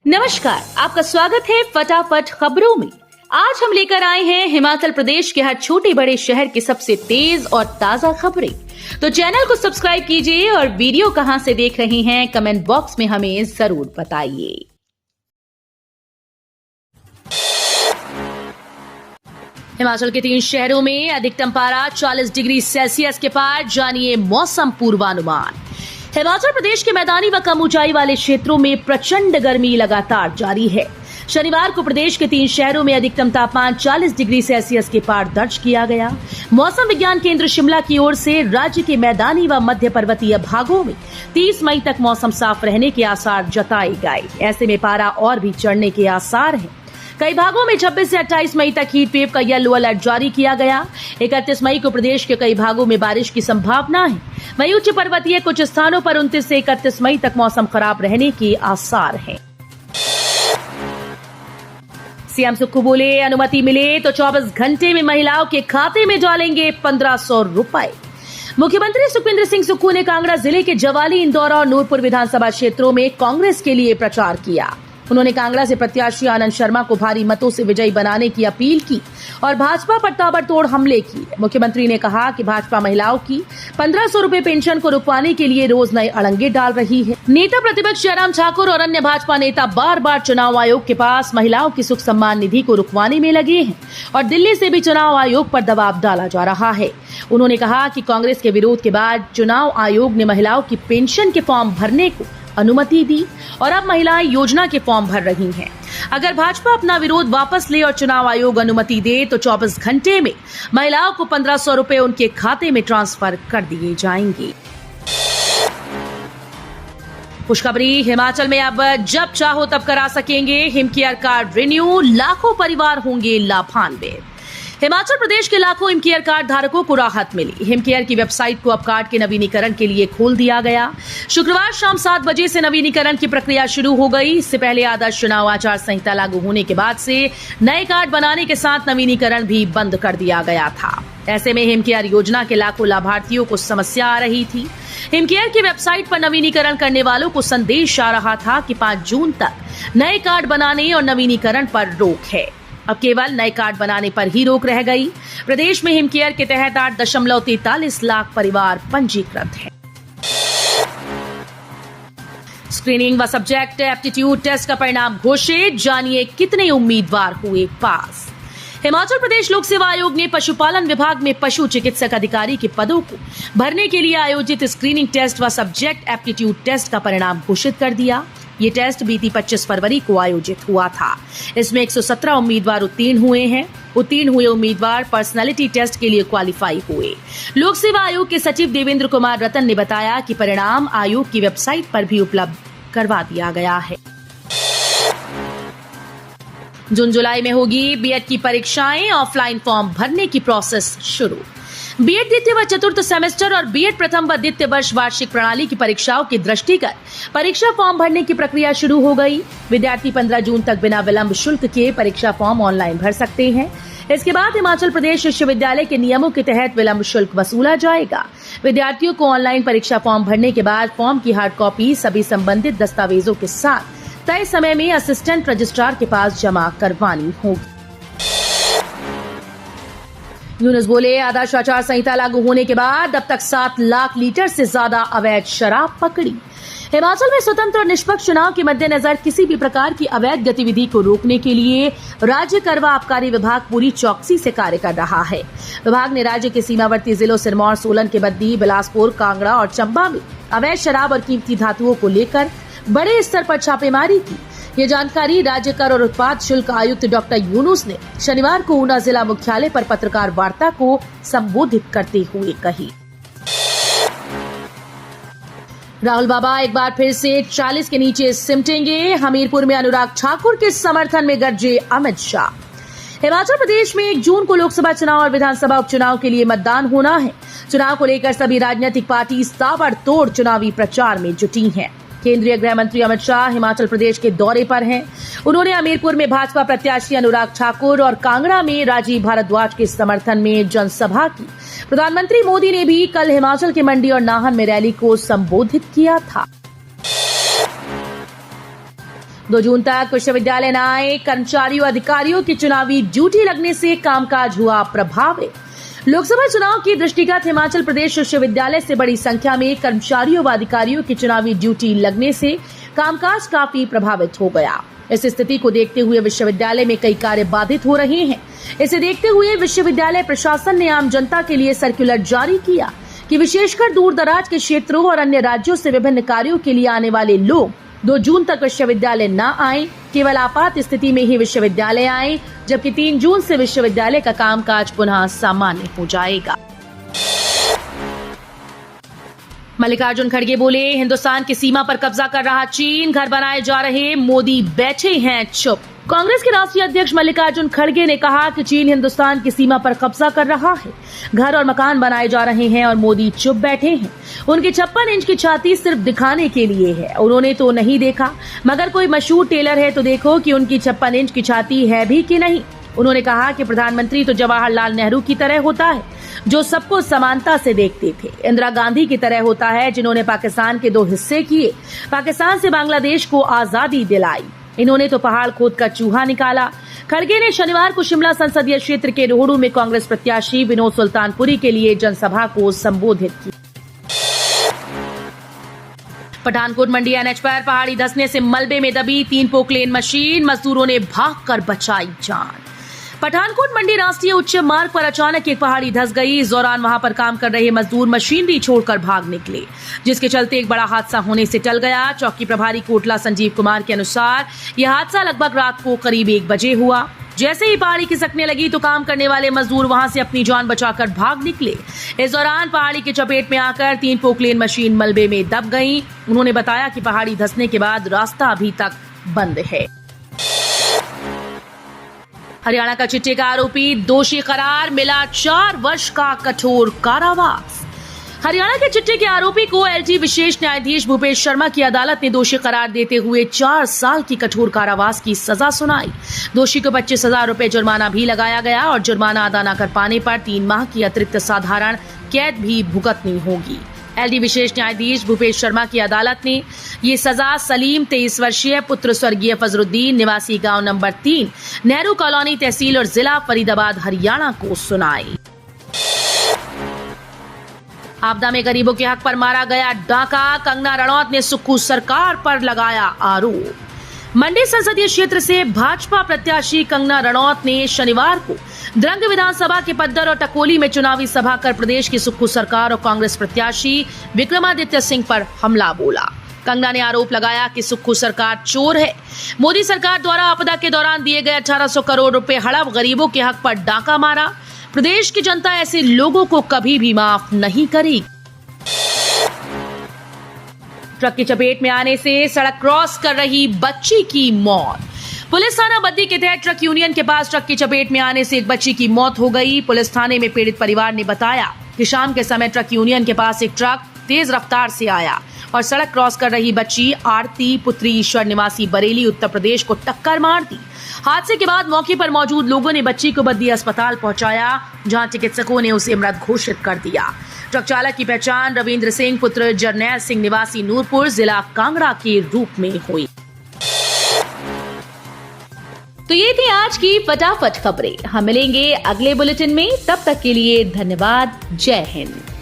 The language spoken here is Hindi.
नमस्कार, आपका स्वागत है फटाफट खबरों में। आज हम लेकर आए हैं हिमाचल प्रदेश के हर छोटे बड़े शहर की सबसे तेज और ताजा खबरें। तो चैनल को सब्सक्राइब कीजिए और वीडियो कहां से देख रहे हैं कमेंट बॉक्स में हमें जरूर बताइए। हिमाचल के 3 शहरों में अधिकतम पारा 40 डिग्री सेल्सियस के पार, जानिए मौसम पूर्वानुमान। हिमाचल प्रदेश के मैदानी व कम ऊंचाई वाले क्षेत्रों में प्रचंड गर्मी लगातार जारी है। शनिवार को प्रदेश के 3 शहरों में अधिकतम तापमान 40 डिग्री सेल्सियस के पार दर्ज किया गया। मौसम विज्ञान केंद्र शिमला की ओर से राज्य के मैदानी व मध्य पर्वतीय भागों में 30 मई तक मौसम साफ रहने के आसार जताए गए। ऐसे में पारा और भी चढ़ने के आसार हैं। कई भागों में 26 से 28 मई तक हीट वेव का येलो अलर्ट जारी किया गया। 31 मई को प्रदेश के कई भागों में बारिश की संभावना है। वहीं उच्च पर्वतीय कुछ स्थानों पर 29 से 31 मई तक मौसम खराब रहने के आसार हैं। सीएम सुक्खू बोले, अनुमति मिले तो 24 घंटे में महिलाओं के खाते में डालेंगे 1500 रुपए। मुख्यमंत्री सुखविंदर सिंह सुक्खू ने कांगड़ा जिले के जवाली, इंदौरा और नूरपुर विधानसभा क्षेत्रों में कांग्रेस के लिए प्रचार किया। उन्होंने कांगड़ा से प्रत्याशी आनंद शर्मा को भारी मतों से विजयी बनाने की अपील की और भाजपा पर ताबड़तोड़ हमले किए। मुख्यमंत्री ने कहा कि भाजपा महिलाओं की 1500 रुपए पेंशन को रुकवाने के लिए रोज नए अड़ंगे डाल रही है। नेता प्रतिपक्ष जयराम ठाकुर और अन्य भाजपा नेता बार बार चुनाव आयोग के पास महिलाओं की सुख सम्मान निधि को रुकवाने में लगे हैं और दिल्ली से भी चुनाव आयोग पर दबाव डाला जा रहा है। उन्होंने कहा कि कांग्रेस के विरोध के बाद चुनाव आयोग ने महिलाओं की पेंशन के फॉर्म भरने को अनुमति दी और अब महिलाएं योजना के फॉर्म भर रही हैं। अगर भाजपा अपना विरोध वापस ले और चुनाव आयोग अनुमति दे तो 24 घंटे में महिलाओं को 1500 रुपए उनके खाते में ट्रांसफर कर दिए जाएंगे। खुशखबरी, हिमाचल में अब जब चाहो तब करा सकेंगे हिमकेयर कार्ड रिन्यू, लाखों परिवार होंगे लाभान्वित। हिमाचल प्रदेश के लाखों हिमकेयर कार्ड धारकों को राहत मिली। हिमकेयर की वेबसाइट को अब कार्ड के नवीनीकरण के लिए खोल दिया गया। शुक्रवार शाम 7 बजे से नवीनीकरण की प्रक्रिया शुरू हो गई। इससे पहले आदर्श चुनाव आचार संहिता लागू होने के बाद से नए कार्ड बनाने के साथ नवीनीकरण भी बंद कर दिया गया था। ऐसे में हिमकेयर योजना के लाखों लाभार्थियों को समस्या आ रही थी। हिमकेयर की वेबसाइट पर नवीनीकरण करने वालों को संदेश आ रहा था कि 5 जून तक नए कार्ड बनाने और नवीनीकरण पर रोक है। अब केवल नए कार्ड बनाने पर ही रोक रह गई। प्रदेश में हिमकेयर के तहत 8.43 लाख परिवार पंजीकृत हैं। स्क्रीनिंग व सब्जेक्ट एप्टीट्यूड टेस्ट का परिणाम घोषित, जानिए कितने उम्मीदवार हुए पास। हिमाचल प्रदेश लोक सेवा आयोग ने पशुपालन विभाग में पशु चिकित्सक अधिकारी के पदों को भरने के लिए आयोजित स्क्रीनिंग टेस्ट व सब्जेक्ट एप्टीट्यूड टेस्ट का परिणाम घोषित कर दिया। ये टेस्ट बीती 25 फरवरी को आयोजित हुआ था। इसमें 117 उम्मीदवार उत्तीर्ण हुए हैं। उत्तीर्ण हुए उम्मीदवार पर्सनालिटी टेस्ट के लिए क्वालिफाई हुए। लोक सेवा आयोग के सचिव देवेंद्र कुमार रतन ने बताया कि परिणाम आयोग की वेबसाइट पर भी उपलब्ध करवा दिया गया है। जून जुलाई में होगी बीएड की परीक्षाएं, ऑफलाइन फॉर्म भरने की प्रोसेस शुरू। बीएड द्वितीय व चतुर्थ सेमेस्टर और बीएड प्रथम व द्वितीय वर्ष वार्षिक प्रणाली की परीक्षाओं के दृष्टिगत परीक्षा फॉर्म भरने की प्रक्रिया शुरू हो गई। विद्यार्थी 15 जून तक बिना विलंब शुल्क के परीक्षा फॉर्म ऑनलाइन भर सकते हैं। इसके बाद हिमाचल प्रदेश विश्वविद्यालय के नियमों के तहत विलंब शुल्क वसूला जाएगा। विद्यार्थियों को ऑनलाइन परीक्षा फॉर्म भरने के बाद फॉर्म की हार्ड कॉपी सभी संबंधित दस्तावेजों के साथ तय समय में असिस्टेंट रजिस्ट्रार के पास जमा करवानी होगी। यूनुस बोले, आदर्श आचार संहिता लागू होने के बाद अब तक 7 लाख लीटर से ज्यादा अवैध शराब पकड़ी। हिमाचल में स्वतंत्र और निष्पक्ष चुनाव के मद्देनजर किसी भी प्रकार की अवैध गतिविधि को रोकने के लिए राज्य कर व आबकारी विभाग पूरी चौकसी से कार्य कर रहा है। विभाग ने राज्य के सीमावर्ती जिलों सिरमौर, सोलन के बद्दी, बिलासपुर, कांगड़ा और चंबा में अवैध शराब और कीमती धातुओं को लेकर बड़े स्तर पर छापेमारी की। ये जानकारी राज्य कर और उत्पाद शुल्क आयुक्त डॉक्टर यूनुस ने शनिवार को ऊना जिला मुख्यालय पर पत्रकार वार्ता को संबोधित करते हुए कही। राहुल बाबा एक बार फिर से 40 के नीचे सिमटेंगे। हमीरपुर में अनुराग ठाकुर के समर्थन में गरजे अमित शाह। हिमाचल प्रदेश में 1 जून को लोकसभा चुनाव और विधानसभा उपचुनाव के लिए मतदान होना है। चुनाव को लेकर सभी राजनीतिक पार्टी ताबड़तोड़ चुनावी प्रचार में जुटी हैं। केंद्रीय गृह मंत्री अमित शाह हिमाचल प्रदेश के दौरे पर हैं। उन्होंने हमीरपुर में भाजपा प्रत्याशी अनुराग ठाकुर और कांगड़ा में राजीव भारद्वाज के समर्थन में जनसभा की। प्रधानमंत्री मोदी ने भी कल हिमाचल के मंडी और नाहन में रैली को संबोधित किया था। 2 जून तक विश्वविद्यालय न आए कर्मचारियों अधिकारियों की चुनावी ड्यूटी लगने से कामकाज हुआ प्रभावित। लोकसभा चुनाव की दृष्टिगत हिमाचल प्रदेश विश्वविद्यालय से बड़ी संख्या में कर्मचारियों व अधिकारियों की चुनावी ड्यूटी लगने से कामकाज काफी प्रभावित हो गया। इस स्थिति को देखते हुए विश्वविद्यालय में कई कार्य बाधित हो रहे हैं। इसे देखते हुए विश्वविद्यालय प्रशासन ने आम जनता के लिए सर्कुलर जारी किया कि विशेषकर दूर दराज के क्षेत्रों और अन्य राज्यों से विभिन्न कार्यों के लिए आने वाले लोग 2 जून तक विश्वविद्यालय न आए, केवल आपात स्थिति में ही विश्वविद्यालय आए, जबकि 3 जून से विश्वविद्यालय का कामकाज पुनः सामान्य हो जाएगा। मल्लिकार्जुन खड़गे बोले, हिंदुस्तान की सीमा पर कब्जा कर रहा चीन, घर बनाए जा रहे मोदी बैठे हैं चुप। कांग्रेस के राष्ट्रीय अध्यक्ष मल्लिकार्जुन खड़गे ने कहा कि चीन हिंदुस्तान की सीमा पर कब्जा कर रहा है, घर और मकान बनाए जा रहे हैं और मोदी चुप बैठे हैं। उनकी 56 इंच की छाती सिर्फ दिखाने के लिए है, उन्होंने तो नहीं देखा, मगर कोई मशहूर टेलर है तो देखो कि उनकी 56 इंच की छाती है भी कि नहीं। उन्होंने कहा कि प्रधानमंत्री तो जवाहरलाल नेहरू की तरह होता है, जो सबको समानता से देखते थे, इंदिरा गांधी की तरह होता है, जिन्होंने पाकिस्तान के 2 हिस्से किए, पाकिस्तान से बांग्लादेश को आजादी दिलाई। इन्होंने तो पहाड़ खोद कर चूहा निकाला। खड़गे ने शनिवार को शिमला संसदीय क्षेत्र के रोहड़ू में कांग्रेस प्रत्याशी विनोद सुल्तानपुरी के लिए जनसभा को संबोधित किया। पठानकोट मंडी एनएच पर पहाड़ी धंसने से मलबे में दबी 3 पोकलेन मशीन, मजदूरों ने भागकर बचाई जान। पठानकोट मंडी राष्ट्रीय उच्च मार्ग पर अचानक एक पहाड़ी धंस गई। इस दौरान वहां पर काम कर रहे मजदूर मशीनरी छोड़कर भाग निकले, जिसके चलते एक बड़ा हादसा होने से टल गया। चौकी प्रभारी कोटला संजीव कुमार के अनुसार यह हादसा लगभग रात को करीब 1 बजे हुआ। जैसे ही पहाड़ी खिसकने लगी तो काम करने वाले मजदूर वहां से अपनी जान बचाकर भाग निकले। इस दौरान पहाड़ी की चपेट में आकर 3 पोकलेन मशीन मलबे में दब गई। उन्होंने बताया कि पहाड़ी धंसने के बाद रास्ता अभी तक बंद है। हरियाणा का चिट्टे का आरोपी दोषी करार, मिला 4 वर्ष का कठोर कारावास। हरियाणा के चिट्टे के आरोपी को एलजी विशेष न्यायाधीश भूपेश शर्मा की अदालत ने दोषी करार देते हुए 4 साल की कठोर कारावास की सजा सुनाई। दोषी को 25,000 रुपए जुर्माना भी लगाया गया और जुर्माना अदा न कर पाने पर 3 माह की अतिरिक्त साधारण कैद भी भुगतनी होगी। एलडी विशेष न्यायाधीश भूपेश शर्मा की अदालत ने ये सजा सलीम 23 वर्षीय पुत्र स्वर्गीय फजरुद्दीन निवासी गांव नंबर 3 नेहरू कॉलोनी तहसील और जिला फरीदाबाद हरियाणा को सुनाई। आपदा में गरीबों के हक पर मारा गया डाका, कंगना रणौत ने सुक्खू सरकार पर लगाया आरोप। मंडी संसदीय क्षेत्र से भाजपा प्रत्याशी कंगना रणौत ने शनिवार को द्रंग विधानसभा के पद्दर और टकोली में चुनावी सभा कर प्रदेश की सुक्खू सरकार और कांग्रेस प्रत्याशी विक्रमादित्य सिंह पर हमला बोला। कंगना ने आरोप लगाया कि सुक्खू सरकार चोर है। मोदी सरकार द्वारा आपदा के दौरान दिए गए 1800 करोड़ रुपए हड़प गरीबों के हक पर डाका मारा। प्रदेश की जनता ऐसे लोगों को कभी भी माफ नहीं करेगी। ट्रक की चपेट में आने से सड़क क्रॉस कर रही बच्ची की मौत। पुलिस थाना बद्दी के तहत ट्रक यूनियन के पास ट्रक की चपेट में आने से एक बच्ची की मौत हो गई। पुलिस थाने में पीड़ित परिवार ने बताया कि शाम के समय ट्रक यूनियन के पास एक ट्रक तेज रफ्तार से आया और सड़क क्रॉस कर रही बच्ची आरती पुत्री ईश्वर निवासी बरेली उत्तर प्रदेश को टक्कर मार दी। हादसे के बाद मौके पर मौजूद लोगों ने बच्ची को बद्दी अस्पताल पहुंचाया, जहां चिकित्सकों ने उसे मृत घोषित कर दिया। ट्रक चालक की पहचान रविंद्र सिंह पुत्र जरनैल सिंह निवासी नूरपुर जिला कांगड़ा के रूप में हुई। तो ये थी आज की फटाफट खबरें। हम मिलेंगे अगले बुलेटिन में, तब तक के लिए धन्यवाद। जय हिंद।